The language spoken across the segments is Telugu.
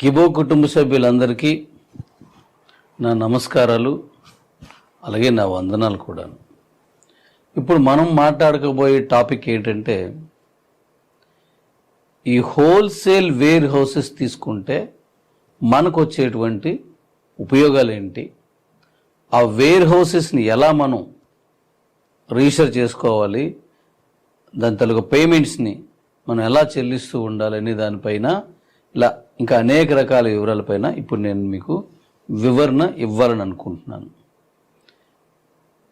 కిబో కుటుంబ సభ్యులందరికీ నా నమస్కారాలు, అలాగే నా వందనాలు కూడా. ఇప్పుడు మనం మాట్లాడకపోయే టాపిక్ ఏంటంటే, ఈ హోల్సేల్ వేర్ హౌసెస్ తీసుకుంటే మనకు వచ్చేటువంటి ఉపయోగాలు ఏంటి, ఆ వేర్ హౌసెస్ని ఎలా మనం రీసెర్చ్ చేసుకోవాలి, దాని తాలూకు పేమెంట్స్ని మనం ఎలా చెల్లిస్తూ ఉండాలని దానిపైన ఇలా ఇంకా అనేక రకాల వివరాలపైన ఇప్పుడు నేను మీకు వివరణ ఇవ్వాలని అనుకుంటున్నాను.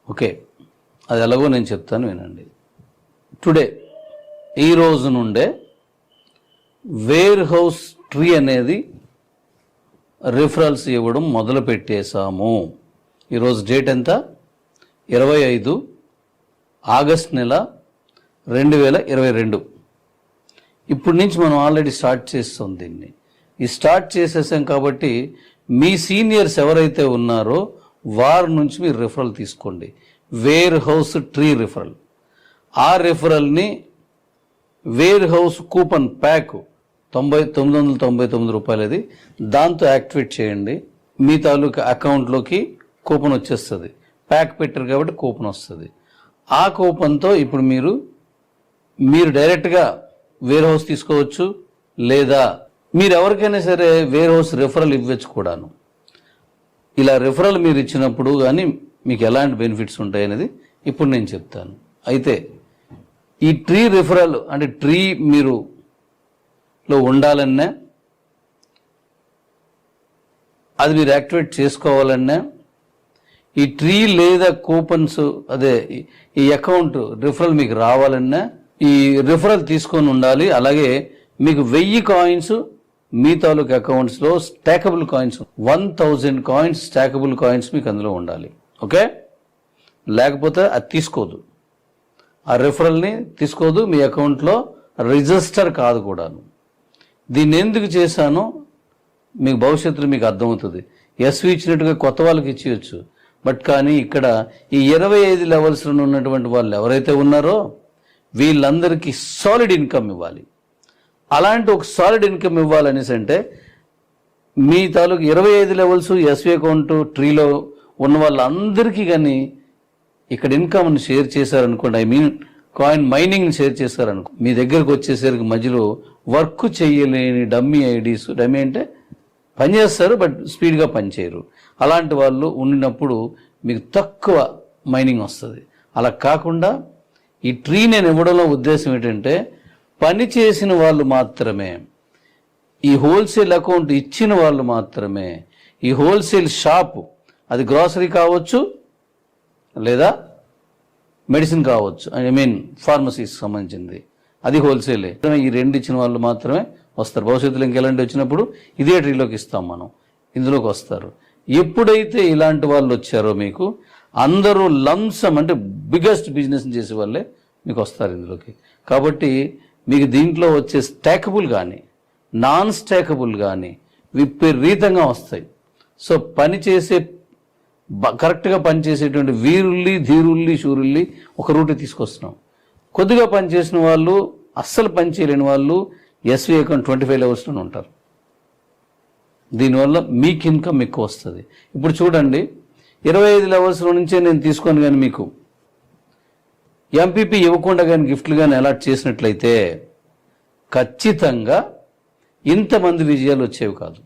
ఓకే, అది ఎలాగో నేను చెప్తాను, వినండి. టుడే ఈ రోజు నుండే వేర్ హౌస్ ట్రీ అనేది రిఫరల్స్ ఇవ్వడం మొదలు పెట్టేశాము. ఈరోజు డేట్ ఎంత? 25 ఆగస్ట్ నెల 2022. ఇప్పటి నుంచి మనం ఆల్రెడీ స్టార్ట్ చేస్తాం దీన్ని. ఈ స్టార్ట్ చేసేసాం కాబట్టి మీ సీనియర్స్ ఎవరైతే ఉన్నారో వారి నుంచి మీరు రిఫరల్ తీసుకోండి. Warehouse tree referral. ఆ రిఫరల్ని వేర్ హౌస్ కూపన్ ప్యాక్ 999 రూపాయలది, దాంతో యాక్టివేట్ చేయండి. మీ తాలూకా అకౌంట్లోకి కూపన్ వచ్చేస్తుంది. ప్యాక్ పెట్టారు కాబట్టి కూపన్ వస్తుంది. ఆ కూపన్తో ఇప్పుడు మీరు డైరెక్ట్గా వేర్ హౌస్ తీసుకోవచ్చు, లేదా మీరు ఎవరికైనా సరే వేర్ హౌస్ రిఫరల్ ఇవ్వచ్చు కూడాను. ఇలా రిఫరల్ మీరు ఇచ్చినప్పుడు కానీ మీకు ఎలాంటి బెనిఫిట్స్ ఉంటాయనేది ఇప్పుడు నేను చెప్తాను. అయితే ఈ ట్రీ రిఫరల్ అంటే ట్రీ లో ఉండాలన్నా, అది మీరు యాక్టివేట్ చేసుకోవాలన్నా, ఈ ట్రీ లేదా కూపన్స్ అదే ఈ అకౌంట్ రిఫరల్ మీకు రావాలన్నా ఈ రిఫరల్ తీసుకొని ఉండాలి. అలాగే మీకు 1000 కాయిన్స్ మీ తాలూకు అకౌంట్స్లో stackable coins 1000 coins stackable coins మీకు అందులో ఉండాలి. ఓకే, లేకపోతే అది తీసుకోదు, ఆ రిఫరల్ని తీసుకోదు, మీ అకౌంట్లో రిజిస్టర్ కాదు కూడాను. దీన్ని ఎందుకు చేశానో మీకు భవిష్యత్తులో మీకు అర్థమవుతుంది. ఎస్వి ఇచ్చినట్టుగా కొత్త వాళ్ళకి ఇచ్చేయచ్చు, బట్ కానీ ఇక్కడ ఈ 25 లెవెల్స్లో ఉన్నటువంటి వాళ్ళు ఎవరైతే ఉన్నారో వీళ్ళందరికీ సాలిడ్ ఇన్కమ్ ఇవ్వాలి. అలాంటి ఒక సాలిడ్ ఇన్కమ్ ఇవ్వాలనేసి అంటే మీ తాలూకు 25 లెవెల్స్ ఎస్వి అకౌంట్ ట్రీలో ఉన్న వాళ్ళందరికీ కానీ ఇక్కడ ఇన్కమ్ని షేర్ చేశారనుకోండి, కాయిన్ మైనింగ్ని షేర్ చేశారనుకో, మీ దగ్గరకు వచ్చేసరికి మధ్యలో వర్క్ చేయలేని డమ్మీ ఐడీస్, డమ్మీ అంటే పనిచేస్తారు బట్ స్పీడ్గా పనిచేయరు, అలాంటి వాళ్ళు ఉన్నప్పుడు మీకు తక్కువ మైనింగ్ వస్తుంది. అలా కాకుండా ఈ ట్రీ నేను ఇవ్వడంలో ఉద్దేశం ఏంటంటే, పని చేసిన వాళ్ళు మాత్రమే, ఈ హోల్సేల్ అకౌంట్ ఇచ్చిన వాళ్ళు మాత్రమే, ఈ హోల్సేల్ షాపు, అది గ్రాసరీ కావచ్చు లేదా మెడిసిన్ కావచ్చు, ఫార్మసీకి సంబంధించింది, అది హోల్సేలే, ఈ 2 ఇచ్చిన వాళ్ళు మాత్రమే వస్తారు. భవిష్యత్తులో ఇంకెలాంటి వచ్చినప్పుడు ఇదే ట్రీలోకి ఇస్తాం మనం, ఇందులోకి వస్తారు. ఎప్పుడైతే ఇలాంటి వాళ్ళు వచ్చారో మీకు అందరూ లంసమ్ అంటే బిగ్గెస్ట్ బిజినెస్ చేసే వాళ్ళే మీకు వస్తారు ఇందులోకి. కాబట్టి మీకు దీంట్లో వచ్చే స్టాకబుల్ కానీ నాన్ స్టాకబుల్ కానీ విపరీతంగా వస్తాయి. సో కరెక్ట్గా పనిచేసేటువంటి వీరుల్ని, ధీరుల్ని, శూరుల్ని ఒక రూట్ తీసుకొస్తున్నాం. కొద్దిగా పనిచేసిన వాళ్ళు, అస్సలు పని చేయలేని వాళ్ళు ఎస్వి అకౌంట్ 25 లెవెల్స్లోనే ఉంటారు. దీనివల్ల మీకు ఇన్కమ్ ఎక్కువ వస్తుంది. ఇప్పుడు చూడండి, 25 లెవెల్స్లో నుంచే నేను తీసుకొని కానీ మీకు ఎంపీపీ ఇవ్వకుండా కానీ గిఫ్ట్లు కానీ అలాట్ చేసినట్లయితే ఖచ్చితంగా ఇంతమంది విజయాలు వచ్చేవి కాదు.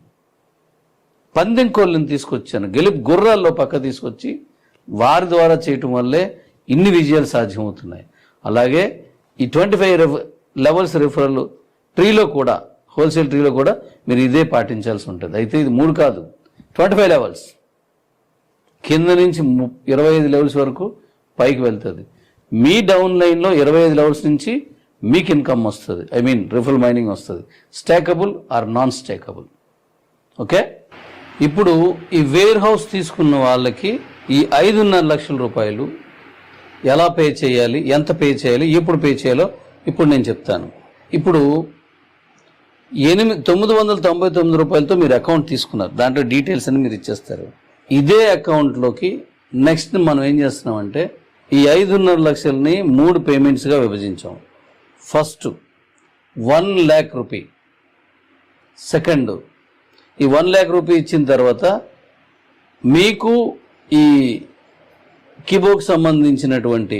పందెం కోళ్ళని తీసుకొచ్చాను, గుర్రాల్లో పక్క తీసుకొచ్చి వారి ద్వారా చేయటం వల్లే ఇన్ని విజయాలు సాధ్యమవుతున్నాయి. అలాగే ఈ 25 లెవెల్స్ రిఫరల్ ట్రీలో కూడా, హోల్సేల్ ట్రీలో కూడా మీరు ఇదే పాటించాల్సి ఉంటుంది. అయితే ఇది 3 కాదు, 25 లెవెల్స్ కింద నుంచి 25 లెవెల్స్ వరకు పైకి వెళ్తుంది. మీ డౌన్ లైన్లో 25 లెవెల్స్ నుంచి మీకు ఇన్కమ్ వస్తుంది, రిఫరల్ మైనింగ్ వస్తుంది, stackable or non stackable. Okay, ఇప్పుడు ఈ వేర్ హౌస్ తీసుకున్న వాళ్ళకి ఈ 5.5 లక్షల రూపాయలు ఎలా పే చేయాలి, ఎంత పే చేయాలి, ఎప్పుడు పే చేయాలో ఇప్పుడు నేను చెప్తాను. ఇప్పుడు 999 రూపాయలతో మీరు అకౌంట్ తీసుకున్నారు, దాంట్లో డీటెయిల్స్ అని మీరు ఇచ్చేస్తారు. ఇదే అకౌంట్లోకి నెక్స్ట్ మనం ఏం చేస్తున్నామంటే ఈ 5.5 లక్షలని 3 పేమెంట్స్గా విభజించాం. ఫస్ట్ 1 lakh రూపీ, సెకండ్ ఈ 1 lakh రూపీ ఇచ్చిన తర్వాత మీకు ఈ కిబోకి సంబంధించినటువంటి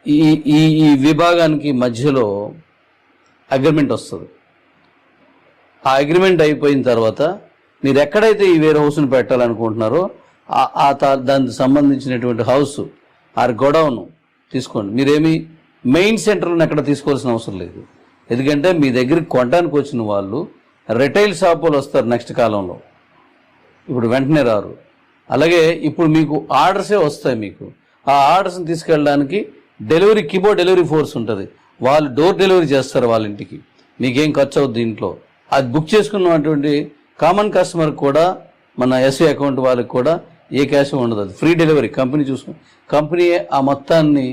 ఈ ఈ ఈ విభాగానికి మధ్యలో అగ్రిమెంట్ వస్తుంది. ఆ అగ్రిమెంట్ అయిపోయిన తర్వాత మీరు ఎక్కడైతే ఈ వేర్ హౌస్ని పెట్టాలనుకుంటున్నారో దానికి సంబంధించినటువంటి హౌస్ ఆర్ గొడౌన్ తీసుకోండి. మీరేమి మెయిన్ సెంటర్లను ఎక్కడ తీసుకోవాల్సిన అవసరం లేదు. ఎందుకంటే మీ దగ్గరికి కొనడానికి వచ్చిన వాళ్ళు రిటైల్ షాప్ వాళ్ళు వస్తారు నెక్స్ట్ కాలంలో, ఇప్పుడు వెంటనే రారు. అలాగే ఇప్పుడు మీకు ఆర్డర్సే వస్తాయి. మీకు ఆ ఆర్డర్స్ని తీసుకెళ్ళడానికి కిబో డెలివరీ ఫోర్స్ ఉంటుంది. వాళ్ళు డోర్ డెలివరీ చేస్తారు వాళ్ళ ఇంటికి. మీకేం ఖర్చు అవుద్ది ఇంట్లో. అది బుక్ చేసుకున్నటువంటి కామన్ కస్టమర్ కూడా, మన ఎస్వి అకౌంట్ వాళ్ళకి కూడా ఏ క్యాష్ ఉండదు. అది ఫ్రీ డెలివరీ. కంపెనీ కంపెనీయే ఆ మొత్తాన్ని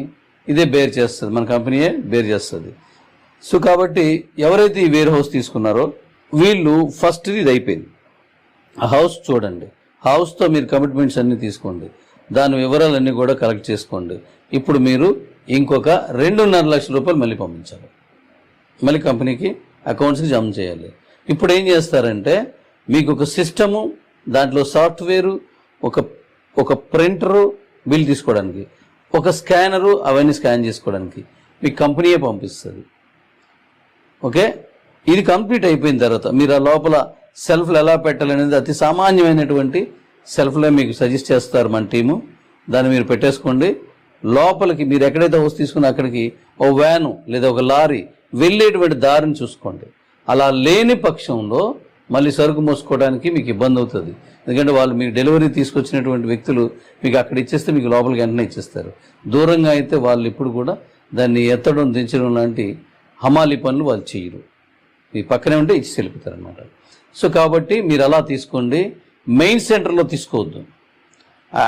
ఇదే బేర్ చేస్తుంది, మన కంపెనీయే బేర్ చేస్తుంది. సో కాబట్టి ఎవరైతే ఈ వేర్ హౌస్ తీసుకున్నారో వీళ్ళు ఫస్ట్ ఇది అయిపోయింది. ఆ హౌస్ చూడండి, హౌస్తో మీరు కమిట్మెంట్స్ అన్నీ తీసుకోండి, దాని వివరాలన్నీ కూడా కలెక్ట్ చేసుకోండి. ఇప్పుడు మీరు ఇంకొక 2.5 లక్షల రూపాయలు మళ్ళీ పంపించాలి, మళ్ళీ కంపెనీకి అకౌంట్స్కి జమ చేయాలి. ఇప్పుడు ఏం చేస్తారంటే మీకు ఒక సిస్టము, దాంట్లో సాఫ్ట్వేరు, ఒక ప్రింటరు బిల్ తీసుకోవడానికి, ఒక స్కానరు అవన్నీ స్కాన్ చేసుకోవడానికి మీకు కంపెనీయే పంపిస్తుంది. ఓకే, ఇది కంప్లీట్ అయిపోయిన తర్వాత మీరు ఆ లోపల సెల్ఫ్లు ఎలా పెట్టాలనేది అతి సామాన్యమైనటువంటి సెల్ఫ్లే మీకు సజెస్ట్ చేస్తారు మన టీము. దాన్ని మీరు పెట్టేసుకోండి. లోపలికి మీరు ఎక్కడైతే హౌస్ తీసుకున్నా అక్కడికి ఓ వ్యాను లేదా ఒక లారీ వెళ్ళేటువంటి దారిని చూసుకోండి. అలా లేని పక్షంలో మళ్ళీ సరుకు మోసుకోవడానికి మీకు ఇబ్బంది అవుతుంది. ఎందుకంటే వాళ్ళు మీకు డెలివరీ తీసుకొచ్చినటువంటి వ్యక్తులు మీకు అక్కడ ఇచ్చేస్తే మీకు లోపలికి వెంటనే ఇచ్చేస్తారు. దూరంగా అయితే వాళ్ళు ఇప్పుడు కూడా దాన్ని ఎత్తడం దించడం లాంటి హమాలి పనులు వాళ్ళు చేయరు. మీ పక్కనే ఉంటే ఇచ్చి వెళ్ళిపోతారు అనమాట. సో కాబట్టి మీరు అలా తీసుకోండి. మెయిన్ సెంటర్లో తీసుకోవద్దు.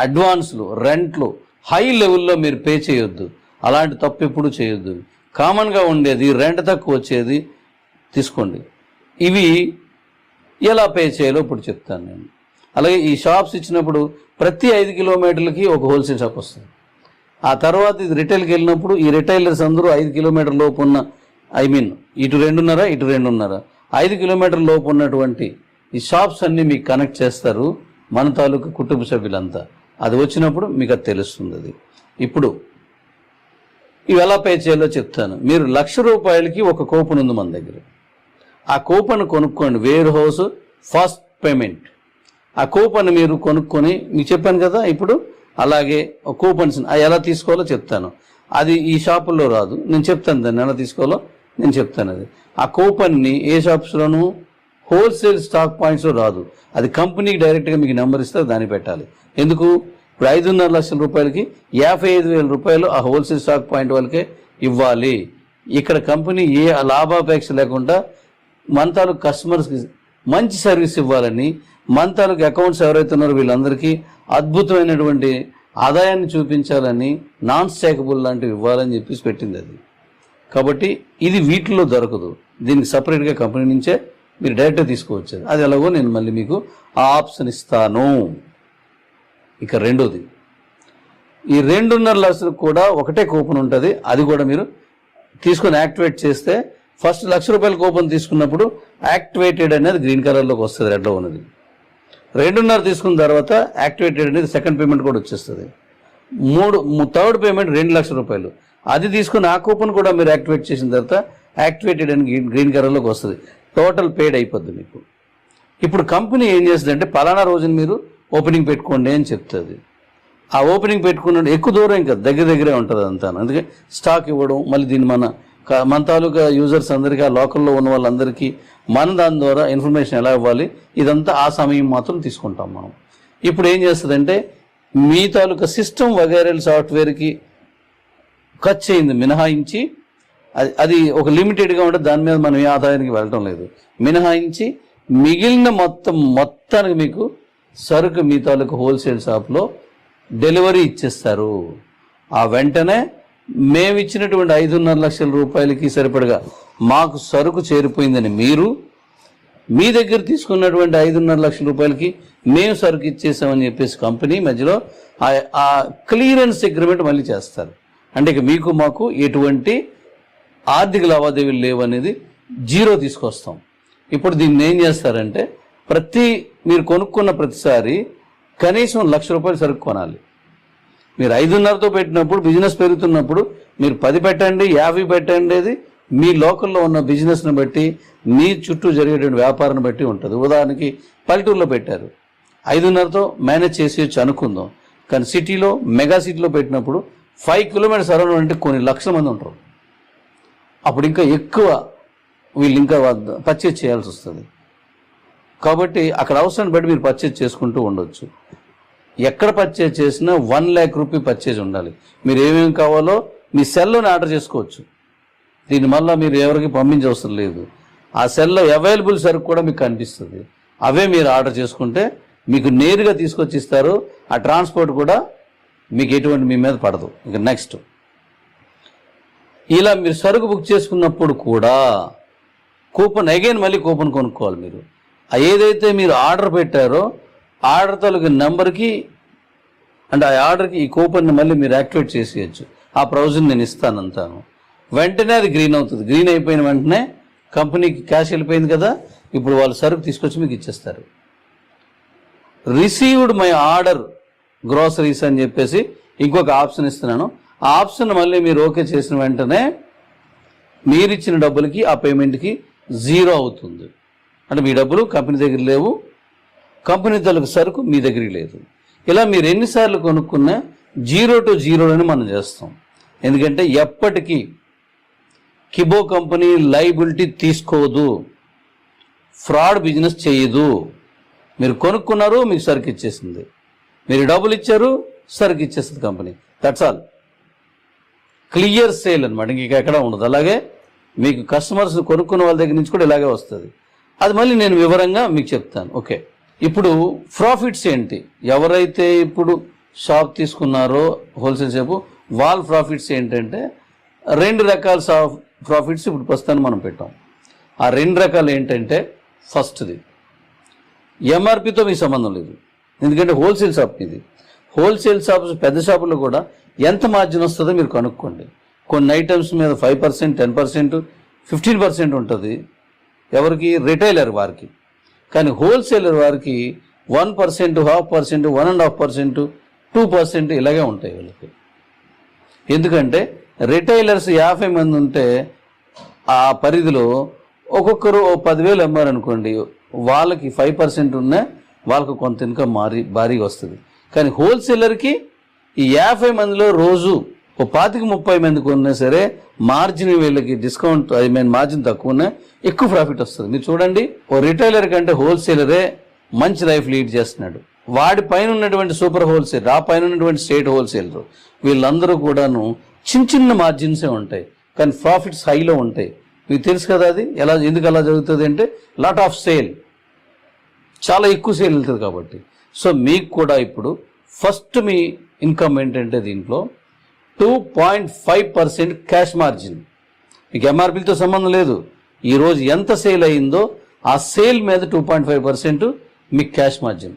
అడ్వాన్స్లు, రెంట్లు హై లెవెల్లో మీరు పే చేయొద్దు. అలాంటి తప్పు ఎప్పుడు చేయొద్దు. కామన్గా ఉండేది రెంట్ తక్కువ వచ్చేది తీసుకోండి. ఇవి ఎలా పే చేయాలో ఇప్పుడు చెప్తాను నేను. అలాగే ఈ షాప్స్ ఇచ్చినప్పుడు ప్రతి 5 కిలోమీటర్లకి ఒక హోల్సేల్ షాప్ వస్తుంది. ఆ తర్వాత ఇది రిటైల్కి వెళ్ళినప్పుడు ఈ రిటైలర్స్ అందరూ 5 కిలోమీటర్ల లోపు ఉన్న, ఇటు 2.5 ఇటు 2.5 5 కిలోమీటర్ల లోపు ఉన్నటువంటి ఈ షాప్స్ అన్నీ మీకు కనెక్ట్ చేస్తారు మన తాలూకు కుటుంబ సభ్యులంతా. అది వచ్చినప్పుడు మీకు అది తెలుస్తుంది. అది ఇప్పుడు ఇవి ఎలా పే చేయాలో చెప్తాను. మీరు 1,00,000 రూపాయలకి ఒక కూపన్ ఉంది మన దగ్గర. ఆ కూపన్ కొనుక్కోండి. Warehouse first payment. ఆ కూపన్ మీరు కొనుక్కొని, మీకు చెప్పాను కదా ఇప్పుడు, అలాగే కూపన్స్ ఎలా తీసుకోవాలో చెప్తాను. అది ఈ షాపుల్లో రాదు, నేను చెప్తాను దాన్ని ఎలా తీసుకోవాలో నేను చెప్తాను. అది ఆ కూపన్ని ఏ షాప్స్లోనూ హోల్సేల్ స్టాక్ పాయింట్స్లో రాదు. అది కంపెనీకి డైరెక్ట్గా మీకు నెంబర్ ఇస్తారు, దాన్ని పెట్టాలి. ఎందుకు? ఇప్పుడు 5.5 లక్షల రూపాయలకి 55,000 రూపాయలు ఆ హోల్సేల్ స్టాక్ పాయింట్ వాళ్ళకే ఇవ్వాలి. ఇక్కడ కంపెనీ ఏ లాభాపేక్ష లేకుండా మన తాలూకు కస్టమర్స్కి మంచి సర్వీస్ ఇవ్వాలని, మన తాలూకు అకౌంట్స్ ఎవరైతే ఉన్నారో వీళ్ళందరికీ అద్భుతమైనటువంటి ఆదాయాన్ని చూపించాలని, నాన్ స్టాకబుల్ లాంటివి ఇవ్వాలని చెప్పేసి పెట్టింది అది. కాబట్టి ఇది వీటిలో దొరకదు. దీనికి సపరేట్గా కంపెనీ నుంచే మీరు డైరెక్ట్గా తీసుకోవచ్చు. అది ఎలాగో నేను మళ్ళీ మీకు ఆ ఆప్షన్ ఇస్తాను. ఇక రెండోది, ఈ 2.5 లక్షలకు కూడా ఒకటే కూపన్ ఉంటుంది. అది కూడా మీరు తీసుకొని యాక్టివేట్ చేస్తే ఫస్ట్ 1,00,000 రూపాయల కూపన్ తీసుకున్నప్పుడు యాక్టివేటెడ్ అనేది గ్రీన్ కలర్లోకి వస్తుంది, రెడ్లో ఉన్నది. 2.5 తీసుకున్న తర్వాత యాక్టివేటెడ్ అనేది సెకండ్ పేమెంట్ కూడా వచ్చేస్తుంది. థర్డ్ పేమెంట్ 2 లక్షల రూపాయలు. అది తీసుకుని ఆ కూపన్ కూడా మీరు యాక్టివేట్ చేసిన తర్వాత యాక్టివేటెడ్ అని గ్రీన్ కలర్లోకి వస్తుంది. టోటల్ పేడ్ అయిపోద్ది మీకు. ఇప్పుడు కంపెనీ ఏం చేస్తుందంటే పలానా రోజున మీరు ఓపెనింగ్ పెట్టుకోండి అని చెప్తుంది. ఆ ఓపెనింగ్ పెట్టుకున్న ఎక్కువ దూరం ఇంకా దగ్గరే ఉంటుంది అంతా. అందుకే స్టాక్ ఇవ్వడం, మళ్ళీ దీన్ని మన తాలూకా యూజర్స్ అందరికీ, ఆ లోకల్లో ఉన్న వాళ్ళందరికీ మన దాని ద్వారా ఇన్ఫర్మేషన్ ఎలా ఇవ్వాలి, ఇదంతా ఆ సమయం మాత్రం తీసుకుంటాం మనం. ఇప్పుడు ఏం చేస్తుందంటే మీ తాలూకా సిస్టమ్ వగైరల్ సాఫ్ట్వేర్కి ఖర్చు అయింది మినహాయించి, అది ఒక లిమిటెడ్గా ఉంటే దాని మీద మనం ఏ ఆదాయానికి వెళ్ళటం లేదు, మినహాయించి మిగిలిన మొత్తానికి మీకు సరుకు మీ తాలూకు హోల్సేల్ షాప్లో డెలివరీ ఇచ్చేస్తారు. ఆ వెంటనే మేము ఇచ్చినటువంటి 5.5 లక్షల రూపాయలకి సరిపడగా మాకు సరుకు చేరిపోయిందని మీరు, మీ దగ్గర తీసుకున్నటువంటి 5.5 లక్షల రూపాయలకి మేము సరుకు ఇచ్చేసామని చెప్పేసి కంపెనీ మధ్యలో ఆ క్లియరెన్స్ అగ్రిమెంట్ మళ్ళీ చేస్తారు. అంటే ఇక మీకు మాకు ఎటువంటి ఆర్థిక లావాదేవీలు లేవనేది జీరో తీసుకొస్తాం. ఇప్పుడు దీన్ని ఏం చేస్తారంటే మీరు కొనుక్కున్న ప్రతిసారి కనీసం ₹1,00,000 సరుకు కొనాలి. మీరు 5.5తో పెట్టినప్పుడు, బిజినెస్ పెరుగుతున్నప్పుడు మీరు 10 పెట్టండి, 50 పెట్టండి. అది మీ లోకల్లో ఉన్న బిజినెస్ని బట్టి, మీ చుట్టూ జరిగేటువంటి వ్యాపారాన్ని బట్టి ఉంటుంది. ఉదాహరణకి పల్లెటూరులో పెట్టారు, 5.5తో మేనేజ్ చేసేయచ్చు అనుకుందాం. కానీ సిటీలో, మెగా సిటీలో పెట్టినప్పుడు 5 కిలోమీటర్స్ అరౌండ్ అంటే కొన్ని లక్షల మంది ఉంటారు. అప్పుడు ఇంకా ఎక్కువ వీళ్ళు ఇంకా పర్చేజ్ చేయాల్సి వస్తుంది. కాబట్టి అక్కడ అవసరాన్ని బట్టి మీరు పర్చేజ్ చేసుకుంటూ ఉండొచ్చు. ఎక్కడ పర్చేజ్ చేసినా ₹1,00,000 పర్చేజ్ ఉండాలి. మీరు ఏమేమి కావాలో మీ సెల్లోనే ఆర్డర్ చేసుకోవచ్చు. దీనివల్ల మీరు ఎవరికి పంపించే అవసరం లేదు. ఆ సెల్లో అవైలబుల్ సరుకు కూడా మీకు కనిపిస్తుంది. అవే మీరు ఆర్డర్ చేసుకుంటే మీకు నేరుగా తీసుకొచ్చి ఇస్తారు. ఆ ట్రాన్స్పోర్ట్ కూడా మీకు ఎటువంటి మీ మీద పడదు. ఇక నెక్స్ట్, ఇలా మీరు సరుకు బుక్ చేసుకున్నప్పుడు కూడా కూపన్ మళ్ళీ కూపన్ కొనుక్కోవాలి. మీరు ఏదైతే మీరు ఆర్డర్ పెట్టారో ఆర్డర్ తాలూకు నెంబర్కి అంటే ఆ ఆర్డర్కి ఈ కూపన్ని మళ్ళీ మీరు యాక్టివేట్ చేసేయచ్చు. ఆ ప్రొవిజన్ నేను ఇస్తానంటాను. వెంటనే అది గ్రీన్ అవుతుంది. గ్రీన్ అయిపోయిన వెంటనే కంపెనీకి క్యాష్ వెళ్ళిపోయింది కదా, ఇప్పుడు వాళ్ళు సరుకు తీసుకొచ్చి మీకు ఇచ్చేస్తారు. రిసీవ్డ్ మై ఆర్డర్ గ్రోసరీస్ అని చెప్పేసి ఇంకొక ఆప్షన్ ఇస్తున్నాను. ఆ ఆప్షన్ మళ్ళీ మీరు ఓకే చేసిన వెంటనే మీరిచ్చిన డబ్బులకి, ఆ పేమెంట్కి 0 అవుతుంది. అంటే మీ డబ్బులు కంపెనీ దగ్గర లేవు, కంపెనీ తలకు సరుకు మీ దగ్గర లేదు. ఇలా మీరు ఎన్నిసార్లు కొనుక్కున్నా 0 to 0 మనం చేస్తాం. ఎందుకంటే ఎప్పటికీ కిబో కంపెనీ లైబిలిటీ తీసుకోదు, ఫ్రాడ్ బిజినెస్ చేయదు. మీరు కొనుక్కున్నారు, మీకు సరుకు ఇచ్చేసింది. మీరు డబ్బులు ఇచ్చారు, సరుకు ఇచ్చేస్తుంది company. That's all. Clear sale అనమాట, ఇంక ఎక్కడ ఉండదు. అలాగే మీకు కస్టమర్స్ కొనుక్కున్న వాళ్ళ దగ్గర నుంచి కూడా ఇలాగే వస్తుంది. అది మళ్ళీ నేను వివరంగా మీకు చెప్తాను. ఓకే, ఇప్పుడు ప్రాఫిట్స్ ఏంటి? ఎవరైతే ఇప్పుడు షాప్ తీసుకున్నారో హోల్సేల్ షాపు, వాళ్ళ ప్రాఫిట్స్ ఏంటంటే 2 రకాల ప్రాఫిట్స్ ఇప్పుడు ప్రస్తుతాన్ని మనం పెట్టాం. ఆ 2 రకాలు ఏంటంటే, ఫస్ట్ది ఎంఆర్పితో మీకు సంబంధం లేదు, ఎందుకంటే హోల్సేల్ షాప్ ఇది. హోల్సేల్ షాప్స్, పెద్ద షాపుల్లో కూడా ఎంత మార్జిన్ వస్తుందో మీరు కనుక్కోండి. కొన్ని ఐటమ్స్ మీద 5%, 10%, 15% ఉంటుంది ఎవరికి, రిటైలర్ వారికి. కానీ హోల్సేలర్ వారికి 1%, 0.5%, 1.5%, 2% ఇలాగే ఉంటాయి వీళ్ళకి. ఎందుకంటే రిటైలర్స్ 50 మంది ఉంటే ఆ పరిధిలో ఒక్కొక్కరు 10,000 అమ్మారనుకోండి, వాళ్ళకి 5% ఉన్నా వాళ్ళకు కొంత ఇన్కమ్ భారీగా వస్తుంది. కానీ హోల్సేలర్కి ఈ 50 మందిలో రోజు 25-30 మందికి ఉన్నా సరే మార్జిన్, వీళ్ళకి డిస్కౌంట్, మార్జిన్ తక్కువ ఉన్నా ఎక్కువ ప్రాఫిట్ వస్తుంది. మీరు చూడండి, ఓ రిటైలర్ కంటే హోల్సేలరే మంచి లైఫ్ లీడ్ చేస్తున్నాడు. వాడి పైన ఉన్నటువంటి సూపర్ హోల్సేలర్, ఆ పైన ఉన్నటువంటి స్టేట్ హోల్సేలర్, వీళ్ళందరూ కూడాను చిన్న మార్జిన్సే ఉంటాయి, కానీ ప్రాఫిట్స్ హైలో ఉంటాయి. మీకు తెలుసు కదా అది ఎందుకు అలా జరుగుతుంది అంటే, లాట్ ఆఫ్ సేల్, చాలా ఎక్కువ సేల్ వెళ్తుంది కాబట్టి. సో మీకు కూడా ఇప్పుడు ఫస్ట్ మీ ఇన్కమ్ ఏంటంటే దీంట్లో 2.5% క్యాష్ మార్జిన్. మీకు ఎంఆర్పీలతో సంబంధం లేదు. ఈరోజు ఎంత సేల్ అయిందో ఆ సేల్ మీద 2.5% మీకు క్యాష్ మార్జిన్.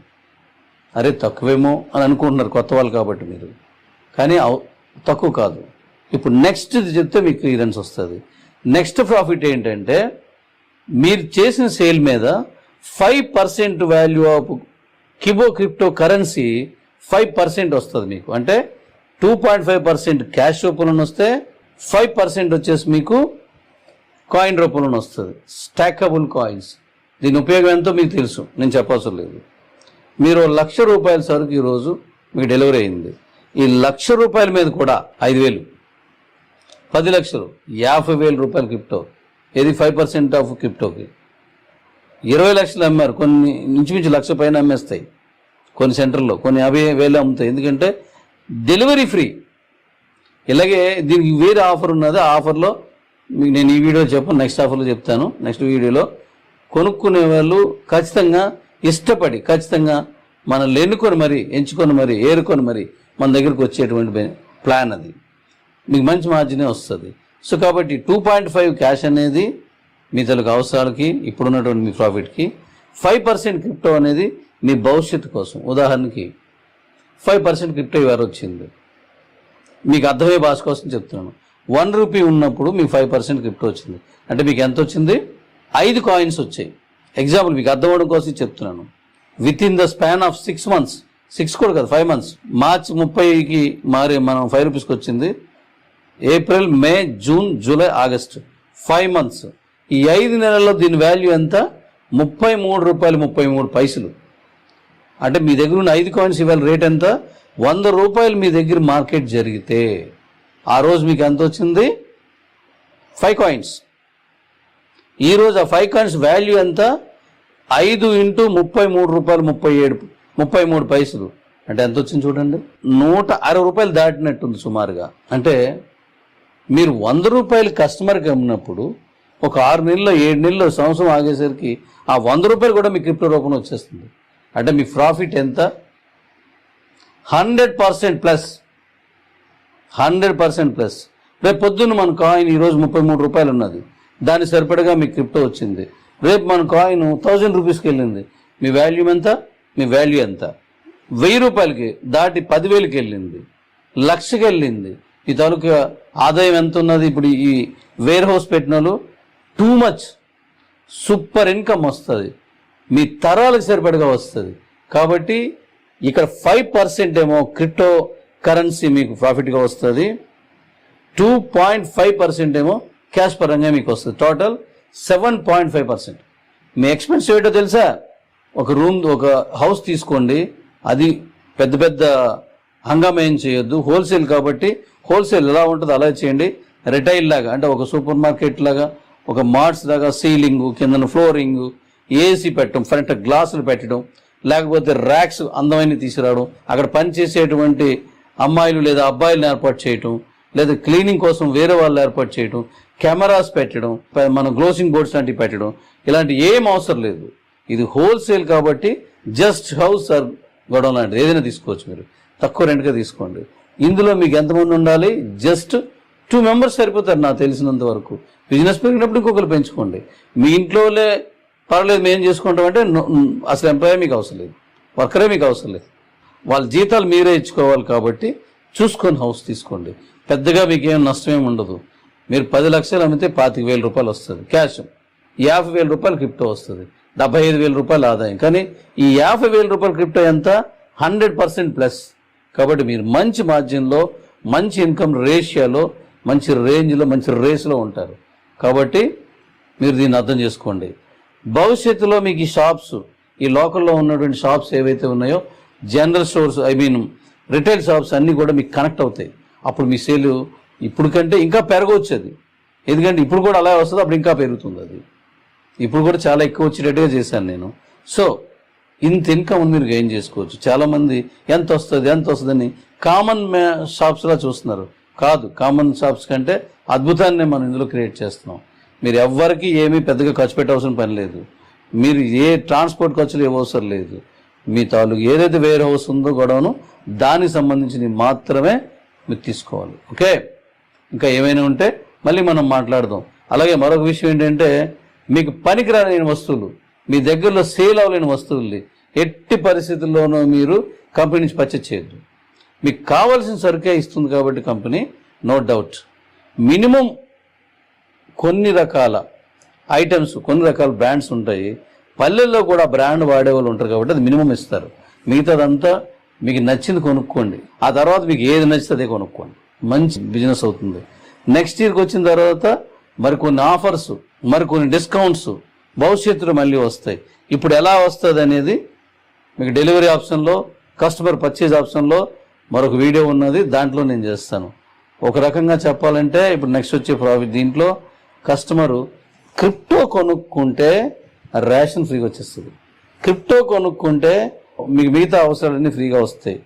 అరే తక్కువేమో అని అనుకుంటున్నారు కొత్త వాళ్ళు కాబట్టి మీరు, కానీ తక్కువ కాదు. ఇప్పుడు నెక్స్ట్ చెప్తే మీకు క్లియరెన్స్ వస్తుంది. నెక్స్ట్ ప్రాఫిట్ ఏంటంటే, మీరు చేసిన సేల్ మీద 5% వాల్యూ ఆఫ్ కిబో క్రిప్టో కరెన్సీ 5% వస్తుంది మీకు. అంటే 2.5% క్యాష్ రూపంలో వస్తే 5% వచ్చేసి మీకు కాయిన్ రూపంలో వస్తుంది. Stackable coins. దీని ఉపయోగం ఎంతో మీకు తెలుసు, నేను చెప్పవసరం లేదు. మీరు ₹1,00,000 సరుకు ఈరోజు మీకు డెలివరీ అయింది. ఈ ₹1,00,000 మీద కూడా 5,000, 10 లక్షలు, ₹50,000 క్రిప్టో. ఇది 5% ఆఫ్ క్రిప్టోకి. 20 లక్షలు అమ్మారు, కొన్ని ఇంచుమించు 1,00,000 పైన అమ్మేస్తాయి కొన్ని సెంటర్లో, కొన్ని 50,000 అమ్ముతాయి. ఎందుకంటే డెలివరీ ఫ్రీ. ఇలాగే దీనికి వేరే ఆఫర్ ఉన్నది. ఆ ఆఫర్లో మీకు నేను ఈ వీడియో చెప్పను, నెక్స్ట్ ఆఫర్లో చెప్తాను. నెక్స్ట్ వీడియోలో కొనుక్కునే వాళ్ళు ఖచ్చితంగా ఇష్టపడి, ఖచ్చితంగా మనల్ని ఎంచుకొని మరి ఏరుకొని మరి మన దగ్గరకు వచ్చేటువంటి ప్లాన్ అది. మీకు మంచి మార్జినే వస్తుంది. సో కాబట్టి 2.5 క్యాష్ అనేది మీ తెలుగు అవసరాలకి, ఇప్పుడున్నటువంటి మీ ప్రాఫిట్కి, 5% క్రిప్టో అనేది మీ భవిష్యత్తు కోసం. ఉదాహరణకి 5% క్రిప్టో ఇవాళ వచ్చింది, మీకు అర్థమయ్యే భాష కోసం చెప్తున్నాను. ₹1 ఉన్నప్పుడు మీకు 5% క్రిప్టో వచ్చింది అంటే మీకు ఎంత వచ్చింది? 5 కాయిన్స్ వచ్చాయి. ఎగ్జాంపుల్ మీకు అర్థం అవడం కోసం చెప్తున్నాను. With in the span of 6 months, 6 కూడా కాదు 5 months, మార్చి 30కి మారి మనం 5 రూపీస్కి వచ్చింది. ఏప్రిల్, మే, జూన్, జూలై, ఆగస్టు 5 months. ఈ 5 నెలల్లో దీని వాల్యూ ఎంత? 33 రూపాయలు 33 పైసలు. అంటే మీ దగ్గర ఉన్న 5 కాయిన్స్ ఇవాళ రేట్ ఎంత? 100 రూపాయలు మీ దగ్గర మార్కెట్ జరిగితే ఆ రోజు మీకు ఎంత వచ్చింది? 5 కాయిన్స్. ఈరోజు ఆ 5 కాయిన్స్ వాల్యూ ఎంత? 5 × 33 రూపాయలు 33 పైసలు. అంటే ఎంత వచ్చింది చూడండి, 160 రూపాయలు దాటినట్టుంది సుమారుగా. అంటే మీరు 100 రూపాయలు కస్టమర్కి అమ్మినప్పుడు ఒక 6 నెలల్లో 7 నెలల్లో సంవత్సరం ఆగేసరికి ఆ 100 రూపాయలు కూడా మీ క్రిప్టో రూపంలో వచ్చేస్తుంది. అంటే మీ ప్రాఫిట్ ఎంత? 100% ప్లస్. 100% ప్లస్. రేపు పొద్దున్న మన కాయిన్ ఈరోజు 33 రూపాయలు ఉన్నది, దాని సరిపడగా మీ క్రిప్టో వచ్చింది. రేపు మన కాయిన్ 1000 రూపీస్కి వెళ్ళింది, మీ వాల్యూ ఎంత? మీ వాల్యూ ఎంత? 1000 రూపాయలకి దాటి 10,000కి వెళ్ళింది, 1,00,000కి వెళ్ళింది. ఈ తాలూకా ఆదాయం ఎంత ఉన్నది? ఇప్పుడు ఈ వేర్ హౌస్ పెట్టిన వాళ్ళు టూ మచ్ సూపర్ ఇన్కమ్ వస్తుంది, మీ తరాలకు సరిపడగా వస్తుంది. కాబట్టి ఇక్కడ 5% ఏమో క్రిప్టో కరెన్సీ మీకు ప్రాఫిట్గా వస్తుంది, 2.5% ఏమో క్యాష్ పరంగా మీకు వస్తుంది. టోటల్ 7.5%. మీ ఎక్స్పెన్స్ ఏంటో తెలుసా? ఒక హౌస్ తీసుకోండి, అది పెద్ద పెద్ద హంగామా ఏం చేయొద్దు, హోల్సేల్ కాబట్టి హోల్సేల్ ఎలా ఉంటుందో అలా చేయండి. రిటైల్ లాగా అంటే ఒక సూపర్ మార్కెట్ లాగా, ఒక మార్ట్స్ లాగా సీలింగ్, కింద ఫ్లోరింగ్, ఏసీ పెట్టడం, ఫ్రంట్ గ్లాసులు పెట్టడం, లేకపోతే ర్యాక్స్ అందమైన తీసుకురావడం, అక్కడ పనిచేసేటువంటి అమ్మాయిలు లేదా అబ్బాయిలను ఏర్పాటు చేయటం, లేదా క్లీనింగ్ కోసం వేరే వాళ్ళు ఏర్పాటు చేయటం, కెమెరాస్ పెట్టడం, మన గ్లోసింగ్ బోర్డ్స్ లాంటివి పెట్టడం, ఇలాంటి ఏం అవసరం లేదు. ఇది హోల్సేల్ కాబట్టి జస్ట్ హౌస్ ఆర్ గొడవ లాంటిది ఏదైనా తీసుకోవచ్చు. మీరు తక్కువ రెంట్గా తీసుకోండి. ఇందులో మీకు ఎంతమంది ఉండాలి? జస్ట్ 2 members సరిపోతారు నాకు తెలిసినంత వరకు. బిజినెస్ పెరిగినప్పుడు ఇంకొకరు పెంచుకోండి. మీ ఇంట్లోనే పర్లేదు మేము చేసుకుంటామంటే అసలు ఎంప్లాయీ మీకు అవసరం లేదు, వర్కరే మీకు అవసరం లేదు, వాళ్ళ జీతాలు మీరే ఇచ్చుకోవాలి. కాబట్టి చూసుకొని హౌస్ తీసుకోండి. పెద్దగా మీకు ఏం నష్టమేమి ఉండదు. మీరు 10 లక్షలు అమ్మితే 25,000 రూపాయలు వస్తుంది క్యాష్, 50,000 రూపాయలు క్రిప్టో వస్తుంది, 75,000 రూపాయలు ఆదాయం. కానీ ఈ 50,000 రూపాయల క్రిప్టో ఎంత? 100% ప్లస్. కాబట్టి మీరు మంచి మార్జిన్లో, మంచి ఇన్కమ్ రేషియోలో, మంచి రేంజ్లో, మంచి రేస్లో ఉంటారు. కాబట్టి మీరు దీన్ని అర్థం చేసుకోండి. భవిష్యత్తులో మీకు ఈ షాప్స్, ఈ లోకల్లో ఉన్నటువంటి షాప్స్ ఏవైతే ఉన్నాయో, జనరల్ స్టోర్స్, రిటైల్ షాప్స్ అన్నీ కూడా మీకు కనెక్ట్ అవుతాయి. అప్పుడు మీ సేలు ఇప్పుడు కంటే ఇంకా పెరగవచ్చు. అది ఎందుకంటే ఇప్పుడు కూడా అలా వస్తుంది, అప్పుడు ఇంకా పెరుగుతుంది. అది ఇప్పుడు కూడా చాలా ఎక్కువ వచ్చేటట్టుగా చేశాను నేను. సో ఇంత ఇన్కమ్ మీరు గెయిన్ చేసుకోవచ్చు. చాలామంది ఎంత వస్తుందని కామన్ షాప్స్లా చూస్తున్నారు. కాదు, కామన్ షాప్స్ కంటే అద్భుతాన్ని మనం ఇందులో క్రియేట్ చేస్తున్నాం. మీరు ఎవ్వరికి ఏమీ పెద్దగా ఖర్చు పెట్టవలసిన పని లేదు. మీరు ఏ ట్రాన్స్పోర్ట్ ఖర్చులు ఇవ్వవసరం లేదు. మీ తాలూకు ఏదైతే వేర్ హౌస్ ఉందో గొడవను, దానికి సంబంధించి మాత్రమే మీరు తీసుకోవాలి. ఓకే, ఇంకా ఏమైనా ఉంటే మళ్ళీ మనం మాట్లాడదాం. అలాగే మరొక విషయం ఏంటంటే, మీకు పనికిరాని వస్తువులు, మీ దగ్గరలో సేల్ అవ్వలేని వస్తువుల్ని ఎట్టి పరిస్థితుల్లోనూ మీరు కంపెనీ నుంచి పర్చేజ్ చేయొద్దు. మీకు కావాల్సిన సరుకే ఇస్తుంది కాబట్టి కంపెనీ, నో డౌట్. మినిమం కొన్ని రకాల ఐటమ్స్, కొన్ని రకాల బ్రాండ్స్ ఉంటాయి. పల్లెల్లో కూడా బ్రాండ్ వాడేవాళ్ళు ఉంటారు కాబట్టి అది మినిమం ఇస్తారు. మిగతాదంతా మీకు నచ్చింది కొనుక్కోండి. ఆ తర్వాత మీకు ఏది నచ్చితే అదే కొనుక్కోండి. మంచి బిజినెస్ అవుతుంది. నెక్స్ట్ ఇయర్కి వచ్చిన తర్వాత మరికొన్ని ఆఫర్స్, మరికొన్ని డిస్కౌంట్స్ భవిష్యత్తులో మళ్ళీ వస్తాయి. ఇప్పుడు ఎలా వస్తుంది అనేది మీకు డెలివరీ ఆప్షన్లో, కస్టమర్ పర్చేజ్ ఆప్షన్లో మరొక వీడియో ఉన్నది, దాంట్లో నేను చేస్తాను. ఒక రకంగా చెప్పాలంటే ఇప్పుడు నెక్స్ట్ వచ్చే ప్రాఫిట్, దీంట్లో కస్టమరు క్రిప్టో కొనుక్కుంటే రేషన్ ఫ్రీగా వచ్చేస్తుంది. క్రిప్టో కొనుక్కుంటే మీకు మిగతా అవసరాలన్నీ ఫ్రీగా వస్తాయి.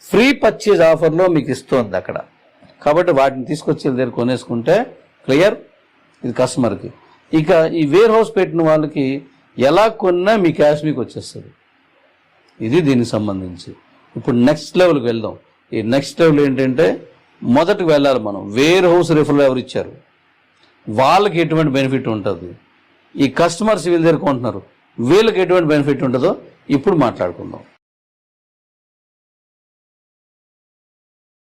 ఫ్రీ పర్చేజ్ ఆఫర్లో మీకు ఇస్తుంది అక్కడ. కాబట్టి వాటిని తీసుకొచ్చి దగ్గర కొనేసుకుంటే క్లియర్, ఇది కస్టమర్కి. ఇక ఈ వేర్ హౌస్ పెట్టిన వాళ్ళకి ఎలా కొన్నా మీ క్యాష్ మీకు వచ్చేస్తుంది. ఇది దీనికి సంబంధించి. ఇప్పుడు నెక్స్ట్ లెవెల్కి వెళ్దాం. ఈ నెక్స్ట్ లెవెల్ ఏంటంటే, మొదటికి వెళ్ళాలి మనం. వేర్ హౌస్ రిఫరల్ ఎవరు ఇచ్చారు, వాళ్ళకి ఎటువంటి బెనిఫిట్ ఉంటుంది, ఈ కస్టమర్స్ వీళ్ళ దగ్గర కొంటున్నారు, వీళ్ళకి ఎటువంటి బెనిఫిట్ ఉంటుందో ఇప్పుడు మాట్లాడుకుందాం.